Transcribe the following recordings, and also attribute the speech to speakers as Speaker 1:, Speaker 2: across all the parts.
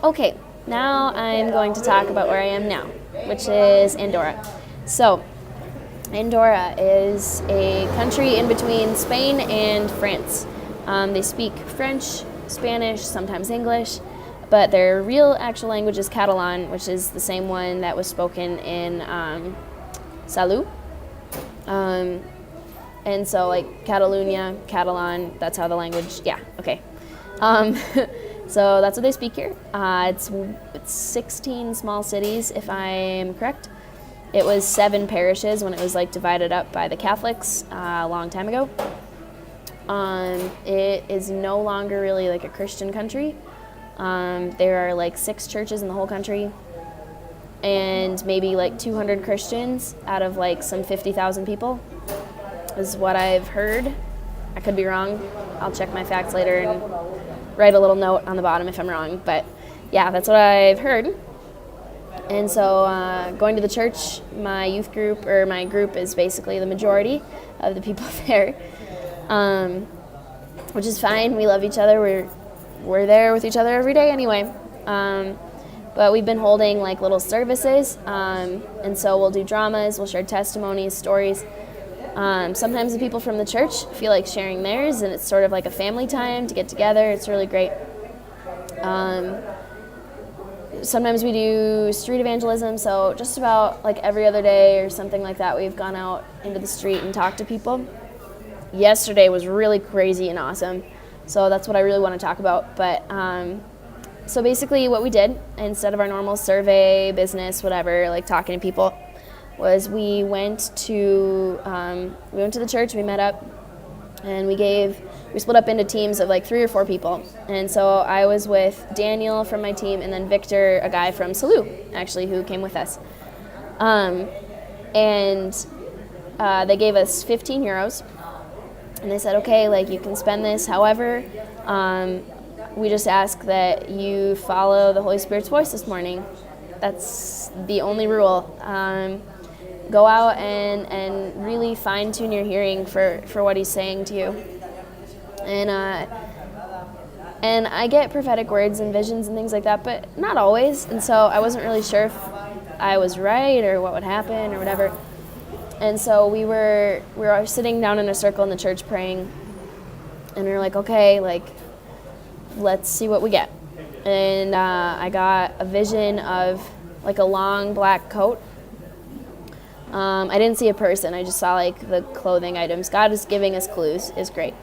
Speaker 1: Okay, now I'm going to talk about where I am now, which is Andorra. So, Andorra is a country in between Spain and France. They speak French, Spanish, sometimes English, but their real actual language is Catalan, which is the same one that was spoken in Salou. And so, like, Catalunya, Catalan, that's how the language, yeah, okay. So that's what they speak here. It's 16 small cities, if I am correct. It was 7 parishes when it was like divided up by the Catholics a long time ago. It is no longer really like a Christian country. There are like 6 churches in the whole country, and maybe like 200 Christians out of like some 50,000 people, is what I've heard. I could be wrong. I'll check my facts later and write a little note on the bottom if I'm wrong. But yeah, that's what I've heard. And so going to the church, my youth group, or my group, is basically the majority of the people there, which is fine. We love each other. We're there with each other every day anyway. But we've been holding like little services, and so we'll do dramas, we'll share testimonies, stories. Sometimes the people from the church feel like sharing theirs, and it's sort of like a family time to get together. It's really great. Sometimes we do street evangelism, so just about like every other day or something like that, we've gone out into the street and talked to people. Yesterday was really crazy and awesome, so that's what I really want to talk about. But so basically what we did, instead of our normal survey, business, whatever, like talking to people, was we went to the church, we met up, and we split up into teams of like 3 or 4 people. And so I was with Daniel from my team, and then Victor, a guy from Salou, actually, who came with us. And they gave us 15 euros, and they said, okay, like you can spend this however. We just ask that you follow the Holy Spirit's voice this morning. That's the only rule. Go out and really fine-tune your hearing for what he's saying to you. And I get prophetic words and visions and things like that, but not always. And so I wasn't really sure if I was right or what would happen or whatever. And so we were sitting down in a circle in the church praying, and we were like, okay, like, let's see what we get. And I got a vision of like a long black coat. I didn't see a person. I just saw like the clothing items. God is giving us clues. It's great.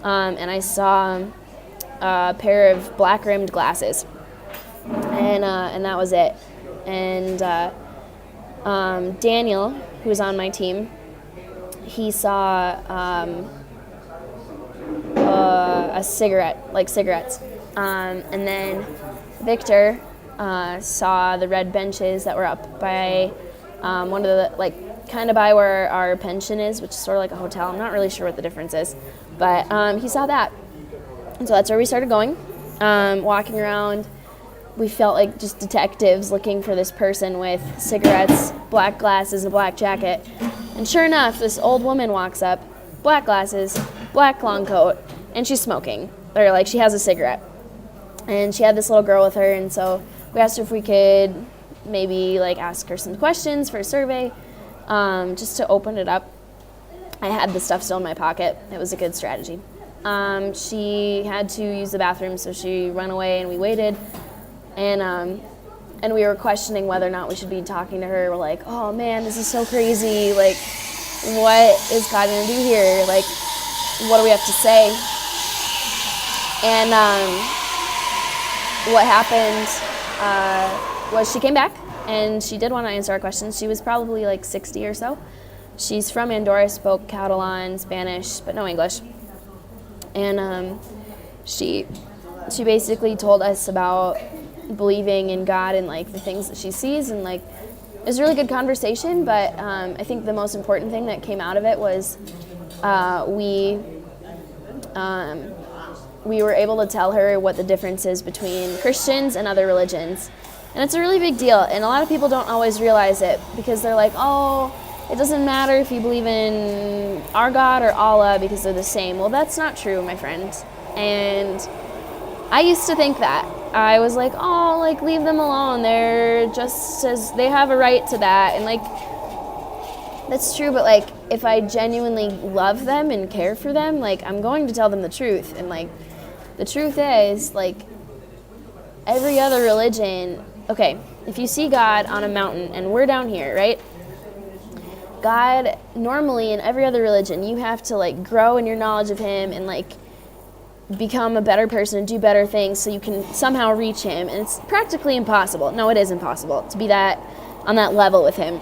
Speaker 1: And I saw a pair of black rimmed glasses, and that was it. And Daniel, who was on my team, he saw a cigarette, like cigarettes. And then Victor saw the red benches that were up by one of the, like, kind of by where our pension is, which is sort of like a hotel. I'm not really sure what the difference is, but he saw that. And so that's where we started going, walking around. We felt like just detectives looking for this person with cigarettes, black glasses, and a black jacket. And sure enough, this old woman walks up, black glasses, black long coat, and she's smoking, or like she has a cigarette. And she had this little girl with her, and so we asked her if we could maybe like ask her some questions for a survey, just to open it up. I had the stuff still in my pocket. It was a good strategy. She had to use the bathroom, so she ran away, and we waited, and we were questioning whether or not we should be talking to her. We're like, oh man, this is so crazy. Like, what is God gonna do here? Like, what do we have to say? And what happened was she came back, and she did want to answer our questions. She was probably like 60 or so. She's from Andorra, spoke Catalan, Spanish, but no English. And she basically told us about believing in God and like the things that she sees, and like it was a really good conversation. But I think the most important thing that came out of it was we were able to tell her what the difference is between Christians and other religions. And it's a really big deal, and a lot of people don't always realize it, because they're like, oh, it doesn't matter if you believe in our God or Allah because they're the same. Well, that's not true, my friend. And I used to think that. I was like, oh, like, leave them alone. They're just as, they have a right to that. And, like, that's true, but, like, if I genuinely love them and care for them, like, I'm going to tell them the truth. And, like, the truth is, like, every other religion, okay, if you see God on a mountain and we're down here, right? God, normally in every other religion, you have to, like, grow in your knowledge of him and, like, become a better person and do better things so you can somehow reach him. And it's practically impossible. No, it is impossible to be that on that level with him.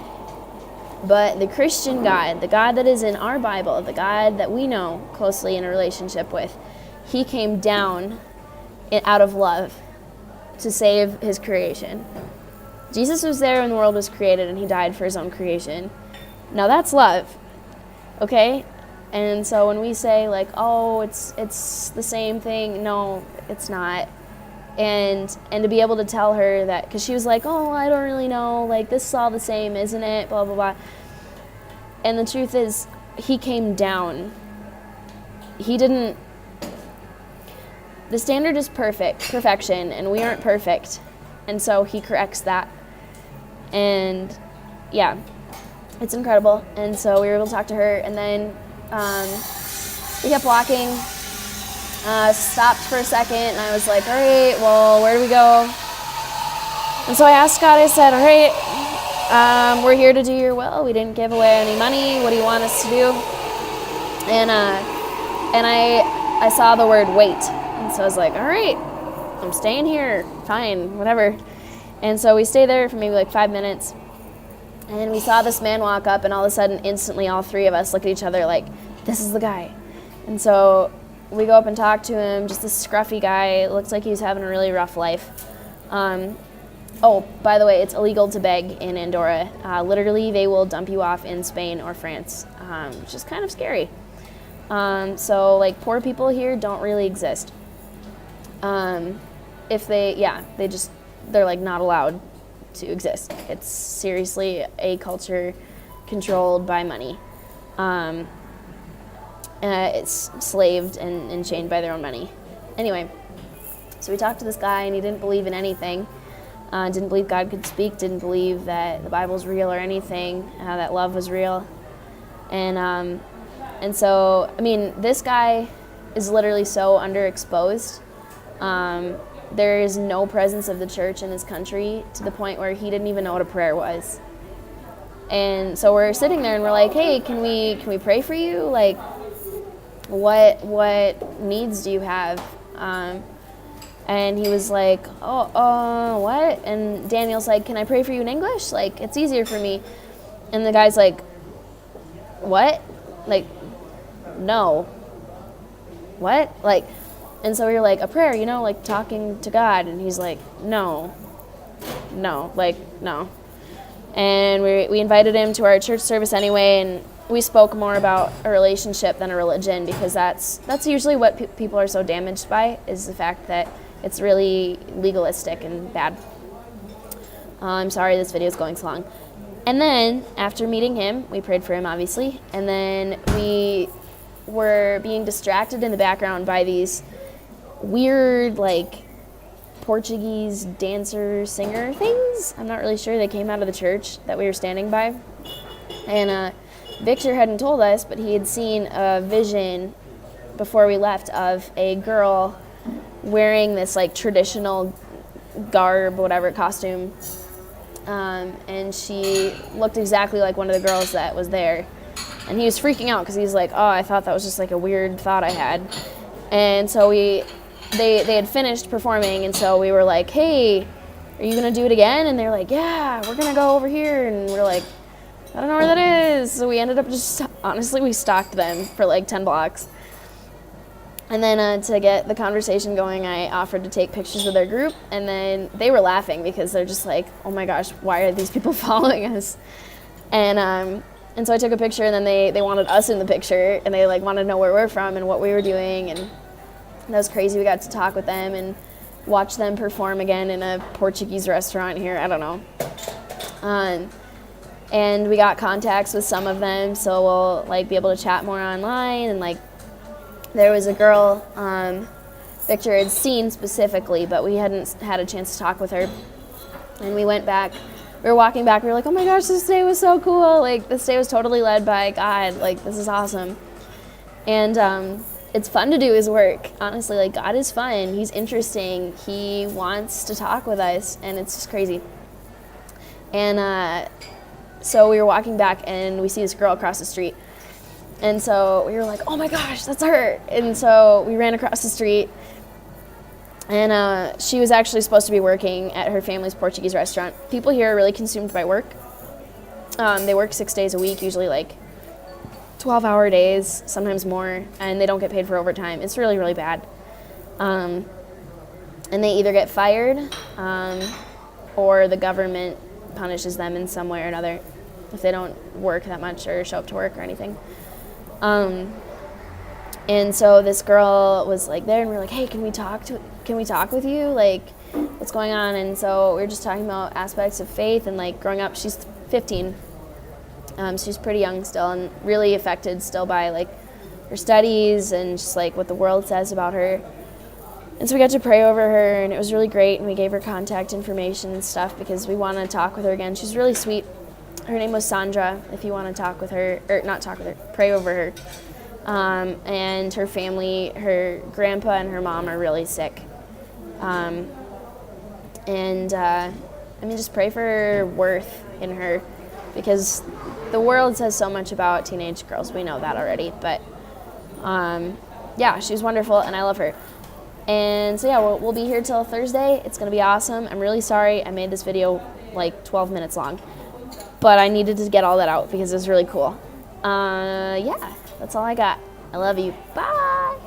Speaker 1: But the Christian God, the God that is in our Bible, the God that we know closely in a relationship with, he came down out of love to save his creation. Jesus was there when the world was created, and he died for his own creation. Now that's love, okay? And so when we say, like, oh, it's the same thing, no, it's not. And to be able to tell her that, because she was like, oh, I don't really know, like, this is all the same, isn't it, blah, blah, blah. And the truth is, he came down. He didn't, the standard is perfection, and we aren't perfect. And so he corrects that. And, yeah, it's incredible. And so we were able to talk to her, and then we kept walking. Stopped for a second, and I was like, all right, well, where do we go? And so I asked God, I said, all right, we're here to do your will. We didn't give away any money. What do you want us to do? And I saw the word wait. And so I was like, all right, I'm staying here. Fine, whatever. And so we stayed there for maybe like 5 minutes. And we saw this man walk up, and all of a sudden, instantly, all three of us look at each other like, this is the guy. And so we go up and talk to him, just this scruffy guy. Looks like he's having a really rough life. Oh, by the way, it's illegal to beg in Andorra. Literally, they will dump you off in Spain or France, which is kind of scary. So, like, poor people here don't really exist. If they're, like, not allowed to exist. It's seriously a culture controlled by money. It's slaved and chained by their own money. Anyway, so we talked to this guy, and he didn't believe in anything. Didn't believe God could speak, didn't believe that the Bible's real or anything, that love was real. And so, I mean, this guy is literally so underexposed. There is no presence of the church in his country to the point where he didn't even know what a prayer was. And so we're sitting there and we're like, hey, can we pray for you? Like, what needs do you have? And he was like, what? And Daniel's like, can I pray for you in English? Like, it's easier for me. And the guy's like, what? Like, no. What? Like, and so we were like, a prayer, you know, like talking to God. And he's like, no. And we invited him to our church service anyway, and we spoke more about a relationship than a religion, because that's usually what people are so damaged by, is the fact that it's really legalistic and bad. I'm sorry this video is going so long. And then, after meeting him, we prayed for him, obviously, and then we were being distracted in the background by these weird, like, Portuguese dancer, singer things. I'm not really sure. They came out of the church that we were standing by. And Victor hadn't told us, but he had seen a vision before we left of a girl wearing this, like, traditional garb, whatever, costume. And she looked exactly like one of the girls that was there. And he was freaking out because he's like, oh, I thought that was just like a weird thought I had. And so they had finished performing, and so we were like, hey, are you going to do it again? And they're like, yeah, we're going to go over here. And we're like, I don't know where that is. So we ended up honestly, we stalked them for like 10 blocks. And then to get the conversation going, I offered to take pictures of their group, and then they were laughing because they're just like, oh my gosh, why are these people following us? And so I took a picture, and then they wanted us in the picture, and they like wanted to know where we're from and what we were doing, and that was crazy. We got to talk with them and watch them perform again in a Portuguese restaurant here. I don't know. And we got contacts with some of them, so we'll like be able to chat more online. And like, there was a girl Victor had seen specifically, but we hadn't had a chance to talk with her. And we went back. We were walking back. We were like, oh my gosh, this day was so cool. Like, this day was totally led by God. Like, this is awesome. And it's fun to do his work. Honestly, like, God is fun. He's interesting. He wants to talk with us, and it's just crazy. And so we were walking back, and we see this girl across the street. And so we were like, oh my gosh, that's her. And so we ran across the street. And she was actually supposed to be working at her family's Portuguese restaurant. People here are really consumed by work. They work 6 days a week, usually like 12-hour days, sometimes more, and they don't get paid for overtime. It's really, really bad. And they either get fired or the government punishes them in some way or another if they don't work that much or show up to work or anything. And so this girl was like there, and we were like, hey, can we talk with you? Like, what's going on? And so we were just talking about aspects of faith and like growing up. She's 15. She's pretty young still and really affected still by like her studies and just like what the world says about her. And so we got to pray over her, and it was really great, and we gave her contact information and stuff because we want to talk with her again. She's really sweet. Her name was Sandra, if you want to talk with her, or not talk with her, pray over her. And her family, her grandpa and her mom are really sick. Just pray for worth in her, because the world says so much about teenage girls. We know that already, but she's wonderful, and I love her. And so we'll be here till Thursday. It's gonna be awesome. I'm really sorry I made this video like 12 minutes long, but I needed to get all that out because it was really cool. That's all I got. I love you. Bye.